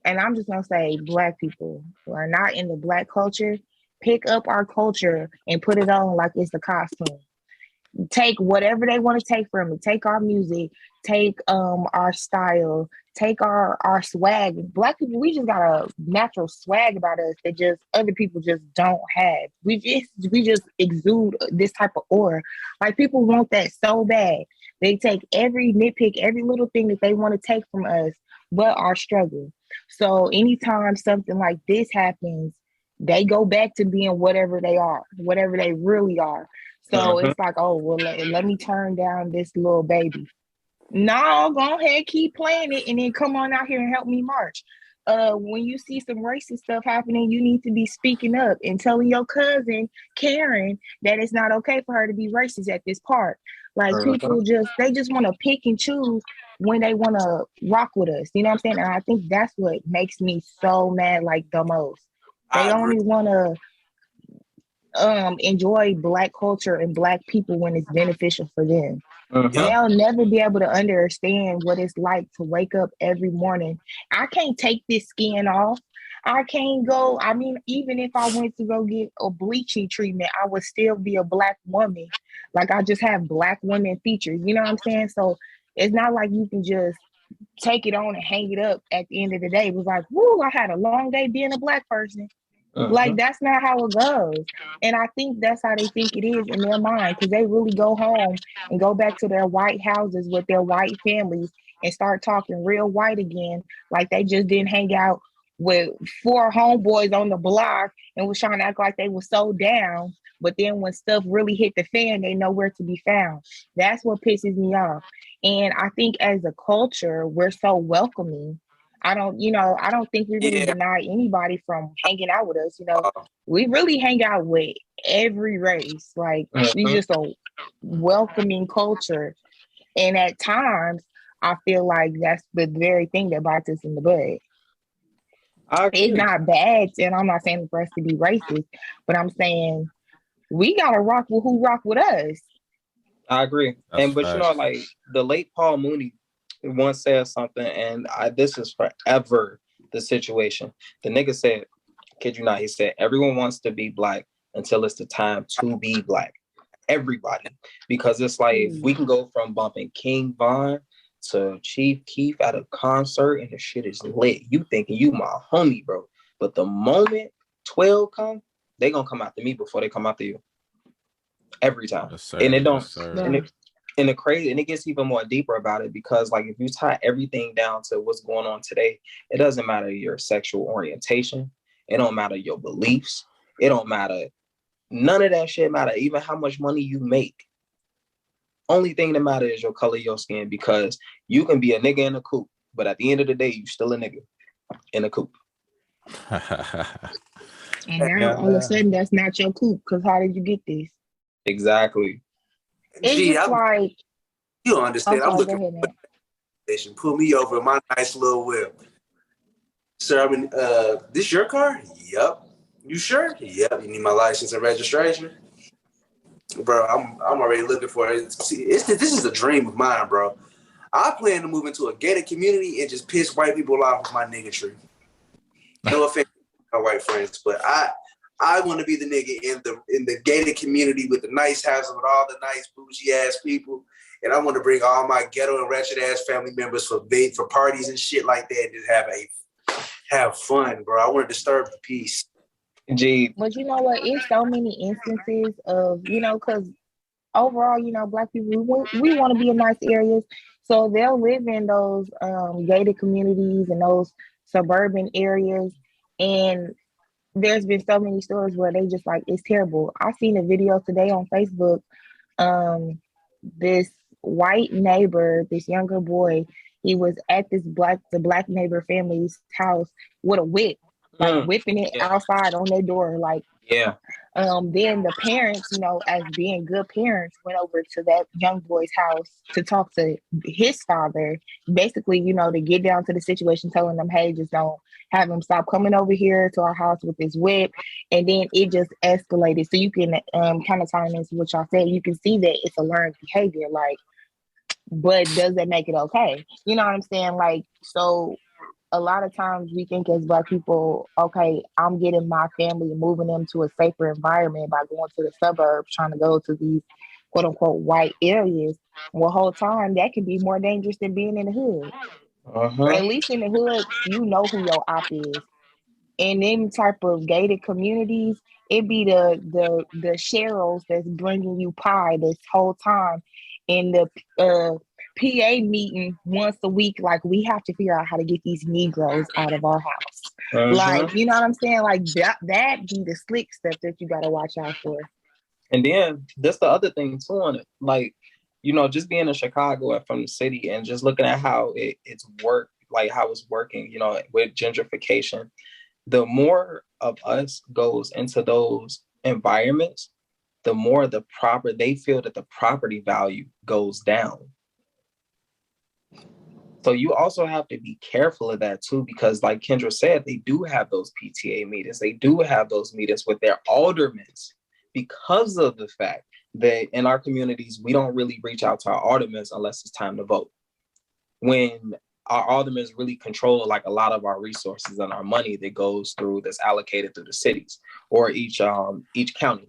and I'm just gonna say black people who are not in the black culture, pick up our culture and put it on like it's a costume. Take whatever they want to take from it. Take our music, take our style, take our swag. Black people, we just got a natural swag about us that just other people just don't have. We just exude this type of aura. Like people want that so bad. They take every nitpick, every little thing that they want to take from us, but our struggle. So anytime something like this happens, they go back to being whatever they are, whatever they really are. So Mhm. it's like, oh, well, let me turn down this little baby. No, go ahead, keep playing it, and then come on out here and help me march. When you see some racist stuff happening, you need to be speaking up and telling your cousin Karen that it's not okay for her to be racist at this park. Like people they just want to pick and choose when they want to rock with us. You know what I'm saying? And I think that's what makes me so mad, like the most. They I agree. only want to enjoy black culture and black people when it's beneficial for them. Mhm. They'll never be able to understand what it's like to wake up every morning. I can't take this skin off. I can't go. I mean, even if I went to go get a bleaching treatment, I would still be a black woman. Like I just have black women features. You know what I'm saying? So it's not like you can just take it on and hang it up at the end of the day. It was like, whoo, I had a long day being a black person. Like Mhm. that's not how it goes. And I think that's how they think it is in their mind because they really go home and go back to their white houses with their white families and start talking real white again. Like they just didn't hang out with four homeboys on the block and was trying to act like they were so down. But then when stuff really hit the fan, they know where to be found. That's what pisses me off. And I think as a culture, we're so welcoming. I don't think we really Yeah. deny anybody from hanging out with us. Uh, We really hang out with every race. Like we Mhm. just a welcoming culture. And at times, I feel like that's the very thing that bites us in the butt. I It's agree. not bad, and I'm not saying for us to be racist, but I'm saying we gotta rock with who rock with us. I agree. that's And but you know, facts. like the late Paul Mooney once said something, and this is forever the situation. The nigga said, kid you not, he said, everyone wants to be black until it's the time to be black. Everybody. Because it's like we can go from bumping King Von to Chief Keef at a concert and the shit is lit. You thinking you my homie, bro. But the moment 12 come, they gonna come after me before they come after you. Every time. Yes, sir. And it don't Yes, sir. and it crazy, and it gets even more deeper about it, because like if you tie everything down to what's going on today, it doesn't matter your sexual orientation, it don't matter your beliefs, it don't matter, none of that shit matter, even how much money you make. Only thing that matters is your color of your skin, because you can be a nigga in a coop, but at the end of the day, you still a nigga in a coop. And now Yeah, all of a sudden that's not your coop, because how did you get this? Exactly. It's Gee, just like, you don't I'm understand. I'm sorry, go looking ahead, man. station. Pull me over in my nice little whip. Sir, I mean, this your car? Yep. You sure? Yep. You need my license and registration? Bro, I'm already looking for it. See, this is a dream of mine, bro. I plan to move into a gated community and just piss white people off with my niggatry. No offense to my white friends, but I want to be the nigga in the gated community with the nice house with all the nice bougie ass people, and I want to bring all my ghetto and ratchet ass family members for parties and shit like that, and just have fun, bro. I want to disturb the peace. Gee, But you know what? It's so many instances of, because overall, Black people, we want to be in nice areas. So they'll live in those gated communities and those suburban areas. And there's been so many stories where they just like, it's terrible. I seen a video today on Facebook. This white neighbor, this younger boy, he was at the black neighbor family's house with a whip, like whipping it yeah, outside on their door, like. yeah. Then the parents, as being good parents, went over to that young boy's house to talk to his father, basically, to get down to the situation, telling them, hey, just don't have him stop coming over here to our house with his whip. And then it just escalated. So you can kind of tie into what y'all said. You can see that it's a learned behavior, like, but does that make it okay? You know what I'm saying? Like, so a lot of times we think as Black people, okay, I'm getting my family and moving them to a safer environment by going to the suburbs, trying to go to these quote unquote white areas. Well, whole time that can be more dangerous than being in the hood. At least in the hood, you know who your op is. In them type of gated communities, it be the Cheryls that's bringing you pie this whole time, in the PA meeting once a week. Like, we have to figure out how to get these Negroes out of our house. Like, you know what I'm saying? Like that be the slick stuff that you gotta watch out for. And then that's the other thing too on it. Like, just being in Chicago and from the city and just looking at how it's worked, like how it's working, with gentrification. The more of us goes into those environments, the more they feel that the property value goes down. So you also have to be careful of that too, because like Kendra said, they do have those PTA meetings. They do have those meetings with their aldermen, because of the fact that in our communities, we don't really reach out to our aldermen unless it's time to vote. When our aldermen really control like a lot of our resources and our money that's allocated through the cities or each county.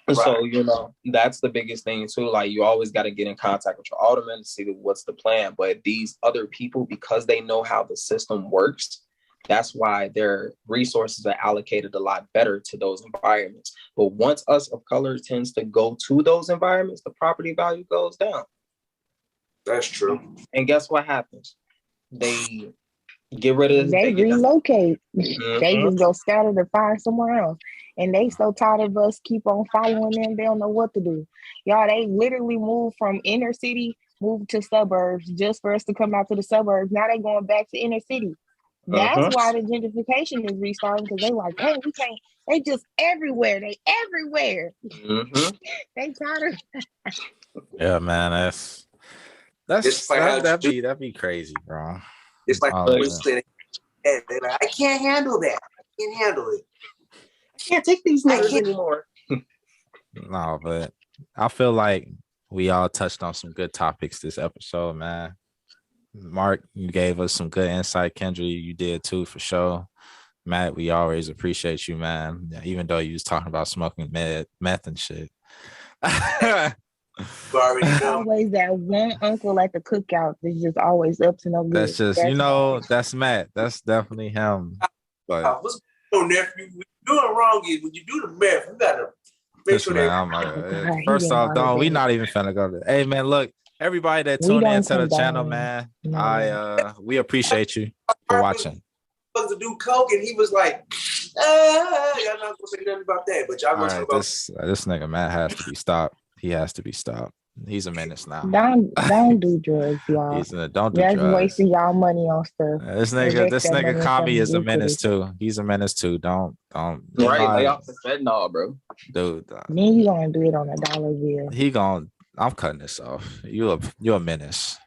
Right. So, that's the biggest thing too. Like, you always got to get in contact with your alderman to see what's the plan. But these other people, because they know how the system works, that's why their resources are allocated a lot better to those environments. But once us of color tends to go to those environments, the property value goes down. That's true. And guess what happens? They get rid of. They relocate. They just go scatter to find somewhere else. And they so tired of us keep on following them. They don't know what to do. Y'all, they literally moved from inner city, moved to suburbs just for us to come out to the suburbs. Now they going back to inner city. That's why the gentrification is restarting, because they like, hey, we can't. They just everywhere. They everywhere. They tired of. Yeah, man, that'd be crazy, bro. It's like they're like, I can't handle that. I can't handle it. I can't take these niggas anymore. No, but I feel like we all touched on some good topics this episode, man. Mark, you gave us some good insight. Kendra, you did too, for sure. Matt, we always appreciate you, man. Even though you was talking about smoking meth and shit. Always that one uncle at the cookout that's just always up to no good. That's just, that's Matt. That's definitely him. But Oh, nephew, what you're doing wrong is when you do the math, you gotta make sure Man, that. I'm God, he first getting off, all don't we his not even finna go to. Hey man, look, everybody that We tuned in don't to the channel, condone man. no. We appreciate you for watching. Supposed to do coke, and he was like, y'all not gonna say nothing about that, but y'all All gonna talk right, about. this nigga Matt has to be stopped. He has to be stopped. He's a menace now. Don't do drugs, y'all. Don't do That's drugs. wasting y'all money on stuff. This Invest that nigga money in Kami something is a menace lucrative. too. He's a menace too. Don't Right, lay off the fentanyl, bro. dude. Then you gonna do it on a dollar bill. I'm cutting this off. You're a menace.